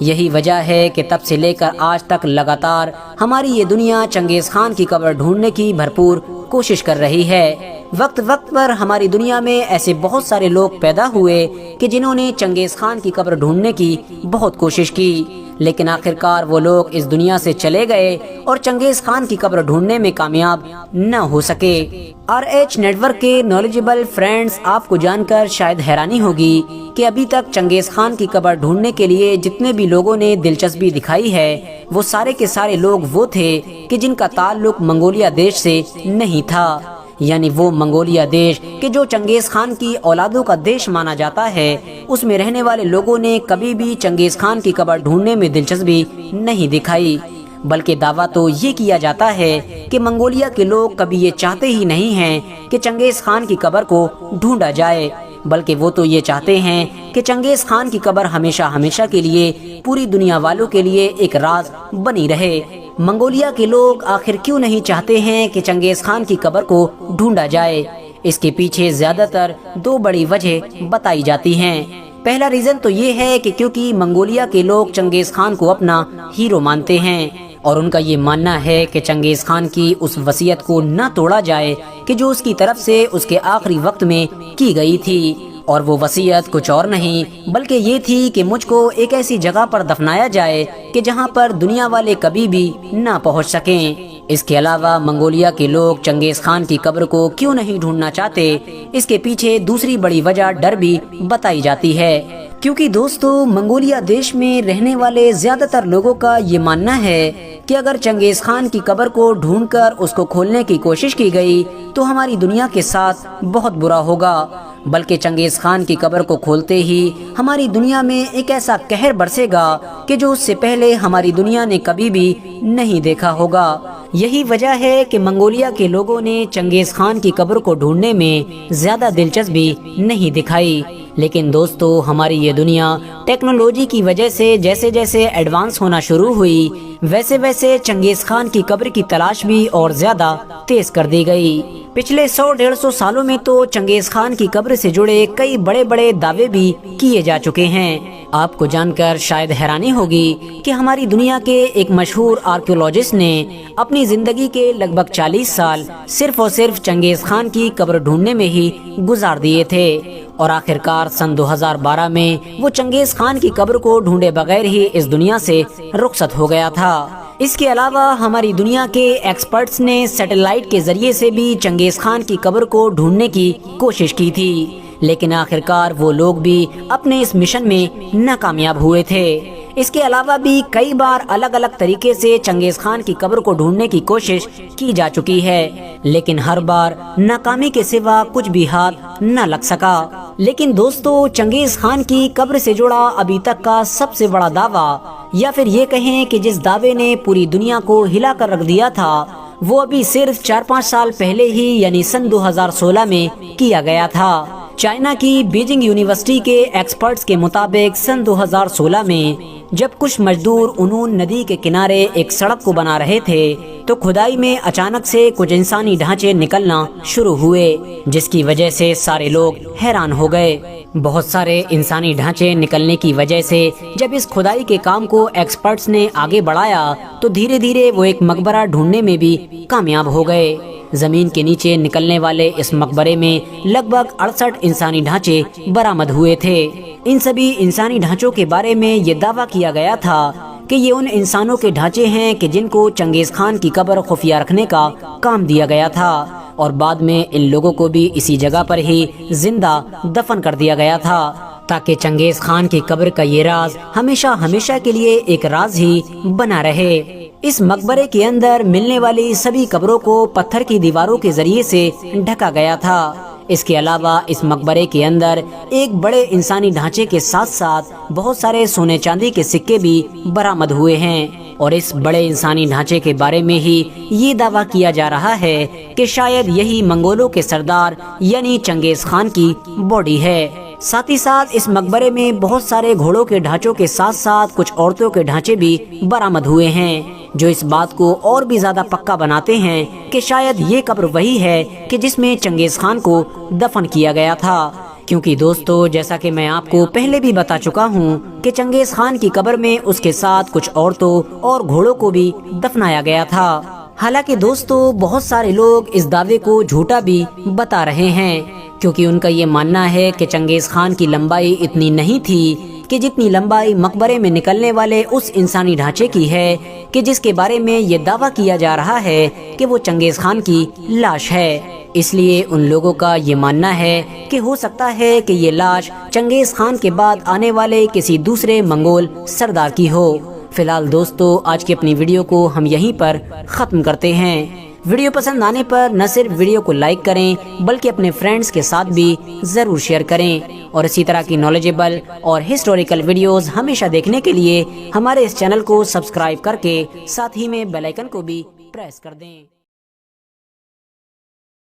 یہی وجہ ہے کہ تب سے لے کر آج تک لگاتار ہماری یہ دنیا چنگیز خان کی قبر ڈھونڈنے کی بھرپور کوشش کر رہی ہے۔ وقت وقت پر ہماری دنیا میں ایسے بہت سارے لوگ پیدا ہوئے کہ جنہوں نے چنگیز خان کی قبر ڈھونڈنے کی بہت کوشش کی، لیکن آخرکار وہ لوگ اس دنیا سے چلے گئے اور چنگیز خان کی قبر ڈھونڈنے میں کامیاب نہ ہو سکے۔ RH نیٹ ورک کے نالجبل فرینڈز، آپ کو جان کر شاید حیرانی ہوگی کہ ابھی تک چنگیز خان کی قبر ڈھونڈنے کے لیے جتنے بھی لوگوں نے دلچسپی دکھائی ہے وہ سارے کے سارے لوگ وہ تھے کہ جن کا تعلق منگولیا دیش سے نہیں تھا، یعنی وہ منگولیا دیش کہ جو چنگیز خان کی اولادوں کا دیش مانا جاتا ہے، اس میں رہنے والے لوگوں نے کبھی بھی چنگیز خان کی قبر ڈھونڈنے میں دلچسپی نہیں دکھائی، بلکہ دعویٰ تو یہ کیا جاتا ہے کہ منگولیا کے لوگ کبھی یہ چاہتے ہی نہیں ہیں کہ چنگیز خان کی قبر کو ڈھونڈا جائے، بلکہ وہ تو یہ چاہتے ہیں کہ چنگیز خان کی قبر ہمیشہ ہمیشہ کے لیے پوری دنیا والوں کے لیے ایک راز بنی رہے۔ منگولیا کے لوگ آخر کیوں نہیں چاہتے ہیں کہ چنگیز خان کی قبر کو ڈھونڈا جائے؟ اس کے پیچھے زیادہ تر دو بڑی وجہ بتائی جاتی ہیں۔ پہلا ریزن تو یہ ہے کہ کیونکہ منگولیا کے لوگ چنگیز خان کو اپنا ہیرو مانتے ہیں، اور ان کا یہ ماننا ہے کہ چنگیز خان کی اس وصیت کو نہ توڑا جائے کہ جو اس کی طرف سے اس کے آخری وقت میں کی گئی تھی، اور وہ وصیت کچھ اور نہیں بلکہ یہ تھی کہ مجھ کو ایک ایسی جگہ پر دفنایا جائے کہ جہاں پر دنیا والے کبھی بھی نہ پہنچ سکیں۔ اس کے علاوہ منگولیا کے لوگ چنگیز خان کی قبر کو کیوں نہیں ڈھونڈنا چاہتے، اس کے پیچھے دوسری بڑی وجہ ڈر بھی بتائی جاتی ہے، کیونکہ دوستو منگولیا دیش میں رہنے والے زیادہ تر لوگوں کا یہ ماننا ہے کہ اگر چنگیز خان کی قبر کو ڈھونڈ کر اس کو کھولنے کی کوشش کی گئی تو ہماری دنیا کے ساتھ بہت برا ہوگا، بلکہ چنگیز خان کی قبر کو کھولتے ہی ہماری دنیا میں ایک ایسا قہر برسے گا کہ جو اس سے پہلے ہماری دنیا نے کبھی بھی نہیں دیکھا ہوگا۔ یہی وجہ ہے کہ منگولیا کے لوگوں نے چنگیز خان کی قبر کو ڈھونڈنے میں زیادہ دلچسپی نہیں دکھائی، لیکن دوستو ہماری یہ دنیا ٹیکنالوجی کی وجہ سے جیسے جیسے ایڈوانس ہونا شروع ہوئی ویسے ویسے چنگیز خان کی قبر کی تلاش بھی اور زیادہ تیز کر دی گئی۔ پچھلے 100-150 سالوں میں تو چنگیز خان کی قبر سے جڑے کئی بڑے بڑے دعوے بھی کیے جا چکے ہیں۔ آپ کو جان کر شاید حیرانی ہوگی کہ ہماری دنیا کے ایک مشہور آرکیولوجسٹ نے اپنی زندگی کے لگ بھگ 40 سال صرف اور صرف چنگیز خان کی قبر ڈھونڈنے میں ہی گزار دیے تھے، اور آخرکار سن 2012 میں وہ چنگیز خان کی قبر کو ڈھونڈے بغیر ہی اس دنیا سے رخصت ہو گیا تھا۔ اس کے علاوہ ہماری دنیا کے ایکسپرٹس نے سیٹلائٹ کے ذریعے سے بھی چنگیز خان کی قبر کو ڈھونڈنے کی کوشش کی تھی، لیکن آخرکار وہ لوگ بھی اپنے اس مشن میں ناکامیاب ہوئے تھے۔ اس کے علاوہ بھی کئی بار الگ الگ طریقے سے چنگیز خان کی قبر کو ڈھونڈنے کی کوشش کی جا چکی ہے، لیکن ہر بار ناکامی کے سوا کچھ بھی ہاتھ نہ لگ سکا۔ لیکن دوستو چنگیز خان کی قبر سے جڑا ابھی تک کا سب سے بڑا دعویٰ، یا پھر یہ کہیں کہ جس دعوے نے پوری دنیا کو ہلا کر رکھ دیا تھا، وہ ابھی صرف 4-5 سال پہلے ہی یعنی سن 2016 میں کیا گیا تھا۔ چائنا کی بیجنگ یونیورسٹی کے ایکسپرٹس کے مطابق سن 2016 میں جب کچھ مزدور انون ندی کے کنارے ایک سڑک کو بنا رہے تھے تو کھدائی میں اچانک سے کچھ انسانی ڈھانچے نکلنا شروع ہوئے، جس کی وجہ سے سارے لوگ حیران ہو گئے۔ بہت سارے انسانی ڈھانچے نکلنے کی وجہ سے جب اس کھدائی کے کام کو ایکسپرٹس نے آگے بڑھایا تو دھیرے دھیرے وہ ایک مقبرہ ڈھونڈنے میں بھی کامیاب ہو گئے۔ زمین کے نیچے نکلنے والے اس مقبرے میں لگ بھگ 68 انسانی ڈھانچے برآمد ہوئے تھے۔ ان سبھی انسانی ڈھانچوں کے بارے میں یہ دعویٰ کیا گیا تھا کہ یہ ان انسانوں کے ڈھانچے ہیں کہ جن کو چنگیز خان کی قبر خفیہ رکھنے کا کام دیا گیا تھا، اور بعد میں ان لوگوں کو بھی اسی جگہ پر ہی زندہ دفن کر دیا گیا تھا تاکہ چنگیز خان کی قبر کا یہ راز ہمیشہ ہمیشہ کے لیے ایک راز ہی بنا رہے۔ اس مقبرے کے اندر ملنے والی سبھی قبروں کو پتھر کی دیواروں کے ذریعے سے ڈھکا گیا تھا۔ اس کے علاوہ اس مقبرے کے اندر ایک بڑے انسانی ڈھانچے کے ساتھ ساتھ بہت سارے سونے چاندی کے سکے بھی برآمد ہوئے ہیں، اور اس بڑے انسانی ڈھانچے کے بارے میں ہی یہ دعویٰ کیا جا رہا ہے کہ شاید یہی منگولوں کے سردار یعنی چنگیز خان کی باڈی ہے۔ ساتھ ہی ساتھ اس مقبرے میں بہت سارے گھوڑوں کے ڈھانچوں کے ساتھ ساتھ کچھ عورتوں کے ڈھانچے بھی برآمد ہوئے ہیں، جو اس بات کو اور بھی زیادہ پکا بناتے ہیں کہ شاید یہ قبر وہی ہے کہ جس میں چنگیز خان کو دفن کیا گیا تھا۔ کیونکہ دوستو جیسا کہ میں آپ کو پہلے بھی بتا چکا ہوں کہ چنگیز خان کی قبر میں اس کے ساتھ کچھ عورتوں اور گھوڑوں کو بھی دفنایا گیا تھا۔ حالانکہ دوستو بہت سارے لوگ اس دعوے کو جھوٹا بھی بتا رہے ہیں، کیونکہ ان کا یہ ماننا ہے کہ چنگیز خان کی لمبائی اتنی نہیں تھی کہ جتنی لمبائی مقبرے میں نکلنے والے اس انسانی ڈھانچے کی ہے کہ جس کے بارے میں یہ دعویٰ کیا جا رہا ہے کہ وہ چنگیز خان کی لاش ہے۔ اس لیے ان لوگوں کا یہ ماننا ہے کہ ہو سکتا ہے کہ یہ لاش چنگیز خان کے بعد آنے والے کسی دوسرے منگول سردار کی ہو۔ فی الحال دوستو آج کی اپنی ویڈیو کو ہم یہیں پر ختم کرتے ہیں۔ ویڈیو پسند آنے پر نہ صرف ویڈیو کو لائک کریں بلکہ اپنے فرینڈز کے ساتھ بھی ضرور شیئر کریں، اور اسی طرح کی نالجیبل اور ہسٹوریکل ویڈیوز ہمیشہ دیکھنے کے لیے ہمارے اس چینل کو سبسکرائب کر کے ساتھ ہی میں بیل آئیکن کو بھی پریس کر دیں۔